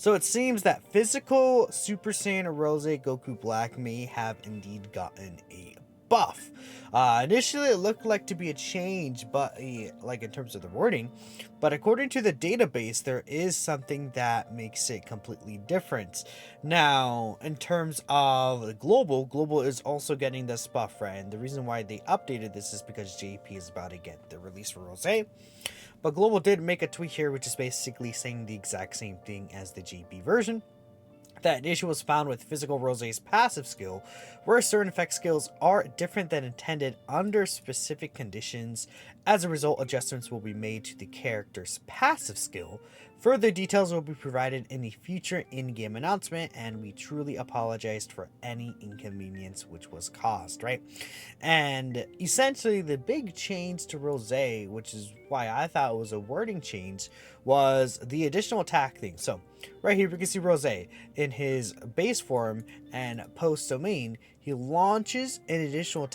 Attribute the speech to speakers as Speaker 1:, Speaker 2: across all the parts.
Speaker 1: So it seems that physical Super Saiyan Rose Goku Black may have indeed gotten a buff. Initially, it looked like to be a change, but like in terms of the wording, but according to the database, there is something that makes it completely different. Now, in terms of global is also getting this buff, right? And the reason why they updated this is because JP is about to get the release for Rose. But Global did make a tweet here, which is basically saying the exact same thing as the GB version. That an issue was found with physical Rose's passive skill, where certain effect skills are different than intended under specific conditions. As a result, adjustments will be made to the character's passive skill. Further details will be provided in the future in-game announcement, and we truly apologized for any inconvenience which was caused, right? And essentially, the big change to Rose, which is why I thought it was a wording change, was the additional attack thing. So, right here we can see Rose in his base form and post domain. He launches an additional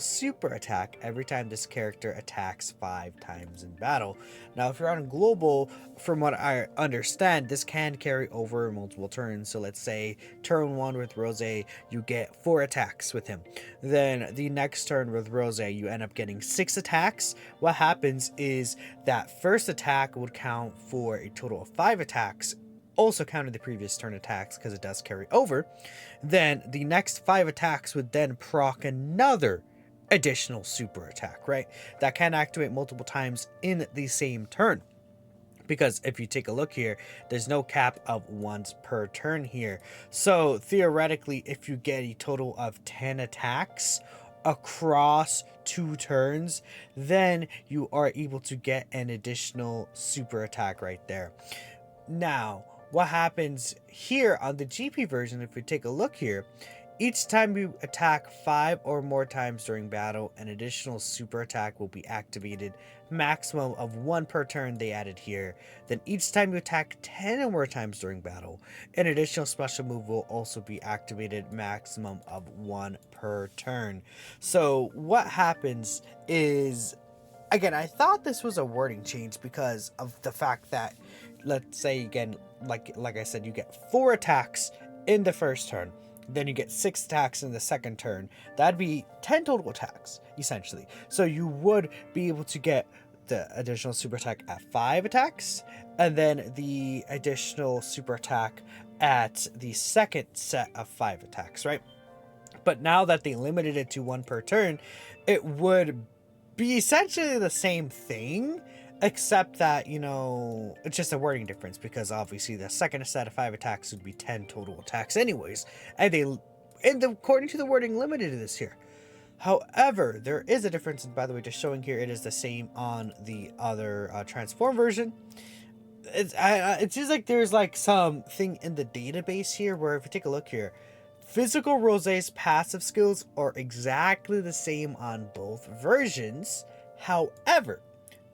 Speaker 1: super attack every time this character attacks 5 times in battle. Now, if you're on global, from what I understand, this can carry over multiple turns. So let's say turn 1 with Rose, you get 4 attacks with him. Then the next turn with Rose, you end up getting 6 attacks. What happens is that first attack would count for a total of 5 attacks, also counted the previous turn attacks because it does carry over. Then the next 5 attacks would then proc another additional super attack, right? That can activate multiple times in the same turn. Because if you take a look here, there's no cap of once per turn here. So theoretically, if you get a total of 10 attacks across 2 turns, then you are able to get an additional super attack right there. Now, what happens here on the GP version, if we take a look here, each time you attack 5 or more times during battle, an additional super attack will be activated, maximum of 1 per turn they added here. Then each time you attack 10 or more times during battle, an additional special move will also be activated, maximum of 1 per turn. So what happens is, again, I thought this was a wording change because of the fact that, let's say again, like I said, you get 4 attacks in the first turn, then you get 6 attacks in the second turn. That'd be 10 total attacks, essentially. So you would be able to get the additional super attack at 5 attacks, and then the additional super attack at the second set of 5 attacks, right? But now that they limited it to 1 per turn, it would be essentially the same thing, except that, you know, it's just a wording difference, because obviously the second set of 5 attacks would be 10 total attacks anyways, and according to the wording, limited this here. However, there is a difference, and by the way, just showing here, it is the same on the other transform version. It seems like there's like something in the database here where, if you take a look here, physical Rose's passive skills are exactly the same on both versions. However,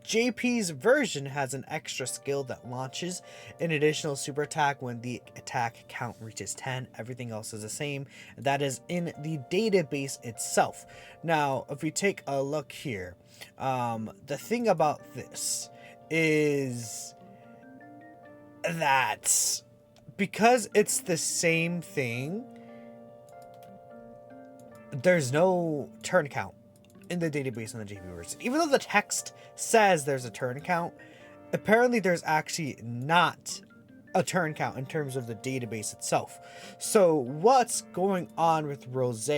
Speaker 1: JP's version has an extra skill that launches an additional super attack when the attack count reaches 10. Everything else is the same. That is in the database itself. Now, if we take a look here, the thing about this is that because it's the same thing, there's no turn count in the database on the JP version. Even though the text says there's a turn count, apparently there's actually not a turn count in terms of the database itself. So what's going on with Rose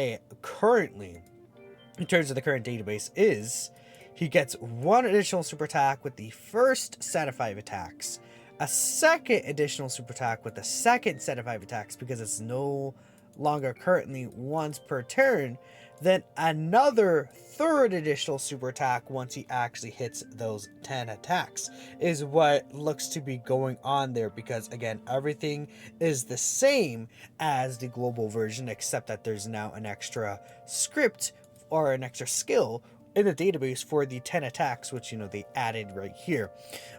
Speaker 1: currently, in terms of the current database, is he gets 1 additional super attack with the first set of 5 attacks, a second additional super attack with the second set of 5 attacks, because it's no longer currently once per turn, then another third additional super attack once he actually hits those 10 attacks is what looks to be going on there, because again, everything is the same as the global version, except that there's now an extra script or an extra skill in the database for the 10 attacks, which, you know, they added right here.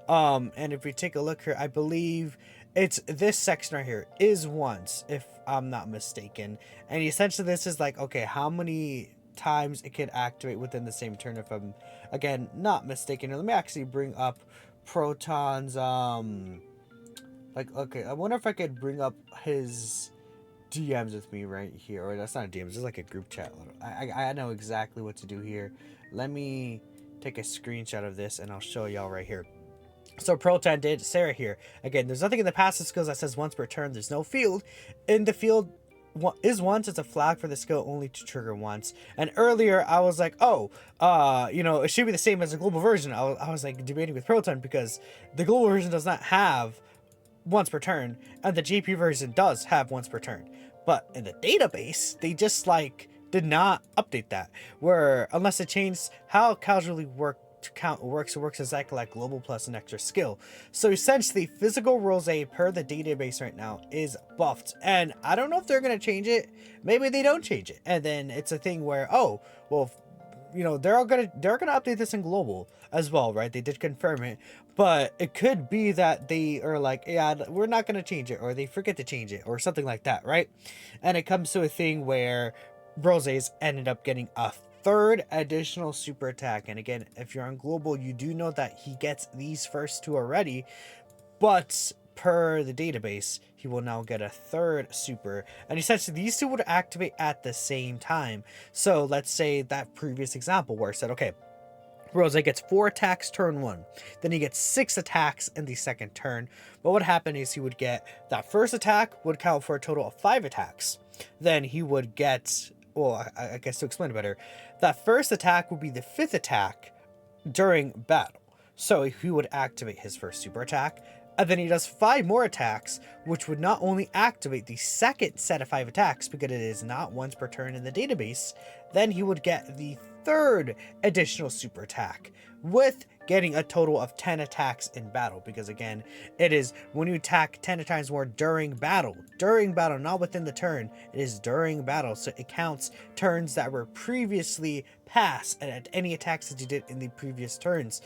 Speaker 1: And if we take a look here, I believe it's this section right here is once, if I'm not mistaken. And essentially this is like, okay, how many times it can activate within the same turn, if I'm, again, not mistaken. Let me actually bring up Proton's Like, okay, I wonder if I could bring up his DMs with me right here. Or that's not DMs, it's like a group chat. I know exactly what to do here. Let me take a screenshot of this and I'll show y'all right here. So Pro-10 did Sarah here. Again, there's nothing in the passive skills that says once per turn. There's no field. In the field is once, it's a flag for the skill only to trigger once. And earlier I was like, oh, it should be the same as the global version. I was like debating with Pro-10 because the global version does not have once per turn, and the GP version does have once per turn. But in the database, they just like did not update that. Where unless it changed how casually work to count works, it works exactly like global plus an extra skill. So essentially, physical rose per the database right now is buffed, and I don't know if they're gonna change it. Maybe they don't change it, and then it's a thing where they're gonna update this in global as well, right? They did confirm it, but it could be that they are like, yeah, we're not gonna change it, or they forget to change it, or something like that, right? And it comes to a thing where Rose's ended up getting a third additional super attack, and again, if you're on global, you do know that he gets these first two already, but per the database, he will now get a third super, and essentially these two would activate at the same time. So let's say that previous example where I said, okay, Rose gets 4 attacks turn 1, then he gets 6 attacks in the second turn. But what happened is he would get that first attack would count for a total of 5 attacks. Then he would get, well, I guess to explain it better, that first attack would be the 5th attack during battle. So he would activate his first super attack, and then he does 5 more attacks, which would not only activate the second set of 5 attacks, because it is not once per turn in the database, then he would get the third additional super attack, with getting a total of 10 attacks in battle, because again, it is when you attack 10 times more during battle, not within the turn, it is during battle, so it counts turns that were previously passed and any attacks that you did in the previous turns.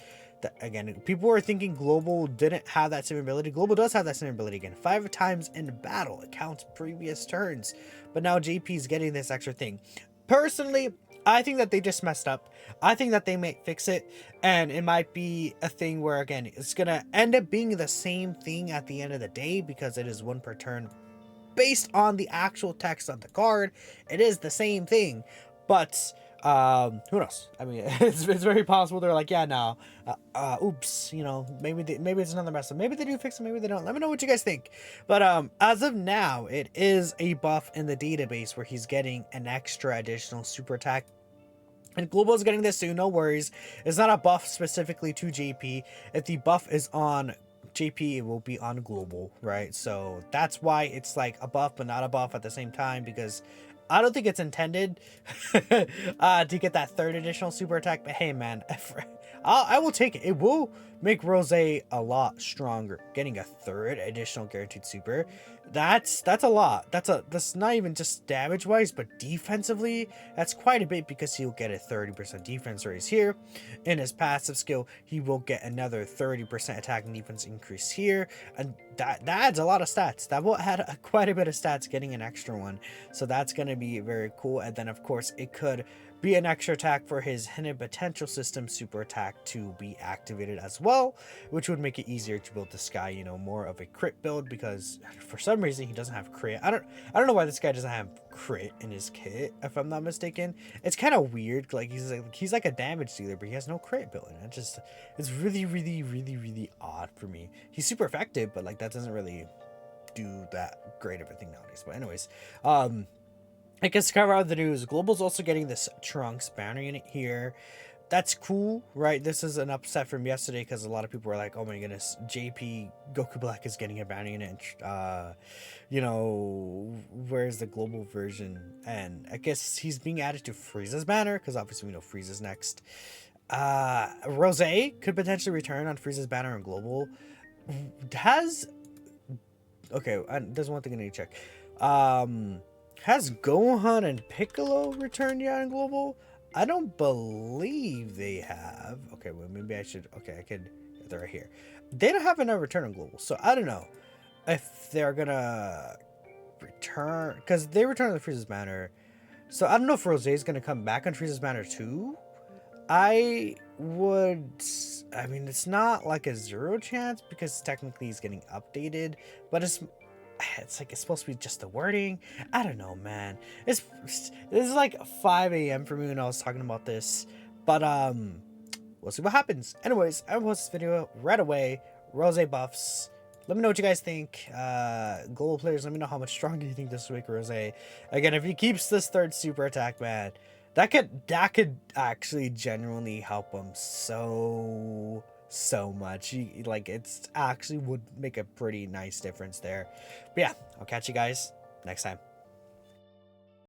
Speaker 1: Again, people were thinking global didn't have that same ability. Global does have that same ability. Again, 5 times in battle, it counts previous turns, but now JP is getting this extra thing. Personally, I think that they just messed up. I think that they might fix it, and it might be a thing where, again, it's gonna end up being the same thing at the end of the day, because it is 1 per turn. Based on the actual text on the card, it is the same thing, but who knows? I mean, it's very possible they're like, yeah, no, oops, maybe it's another mess up. Maybe they do fix it, maybe they don't. Let me know what you guys think. But as of now, it is a buff in the database where he's getting an extra additional super attack. And Global is getting this too, no worries. It's not a buff specifically to JP. If the buff is on JP, it will be on Global, right? So that's why it's like a buff but not a buff at the same time, because I don't think it's intended to get that third additional super attack. But hey, man, I will take it. It will make Rose a lot stronger. Getting a third additional guaranteed super, that's a lot. That's not even just damage wise, but defensively, that's quite a bit, because he'll get a 30% defense raise here. In his passive skill, he will get another 30% attack and defense increase here, and that adds a lot of stats. That will add quite a bit of stats, getting an extra one. So that's going to be very cool. And then of course it could be an extra attack for his hidden potential system super attack to be activated as well, which would make it easier to build this guy, more of a crit build, because for some reason he doesn't have crit. I don't know why this guy doesn't have crit in his kit, if I'm not mistaken. It's kind of weird. Like he's like a damage dealer, but he has no crit built in. It's really, really, really, really odd for me. He's super effective, but like that doesn't really do that great of a thing nowadays. But anyways, I guess to cover out the news, Global's also getting this Trunks banner unit here. That's cool, right? This is an upset from yesterday, because a lot of people were like, oh my goodness, JP Goku Black is getting a banner unit. Where's the global version? And I guess he's being added to Frieza's banner, because obviously we know Frieza's next. Rose could potentially return on Frieza's banner in global. There's one thing I need to check. Has Gohan and Piccolo returned yet in global? I don't believe they have. Okay, well, maybe I should. Okay, I could. They're right here. They don't have a return on global, so I don't know if they're gonna return, because they returned to Frieza's banner. So I don't know if Rose is gonna come back on Frieza's banner too. I would. I mean, it's not like a 0 chance because technically he's getting updated, but it's like it's supposed to be just the wording. I don't know, man. This is like 5 a.m. for me when I was talking about this, but we'll see what happens. Anyways, I will post this video right away. Rose buffs. Let me know what you guys think. Global players, let me know how much stronger you think this week Rose. Again, if he keeps this third super attack, man, that could actually genuinely help him so much. Like, it's actually would make a pretty nice difference there. But yeah, I'll catch you guys next time.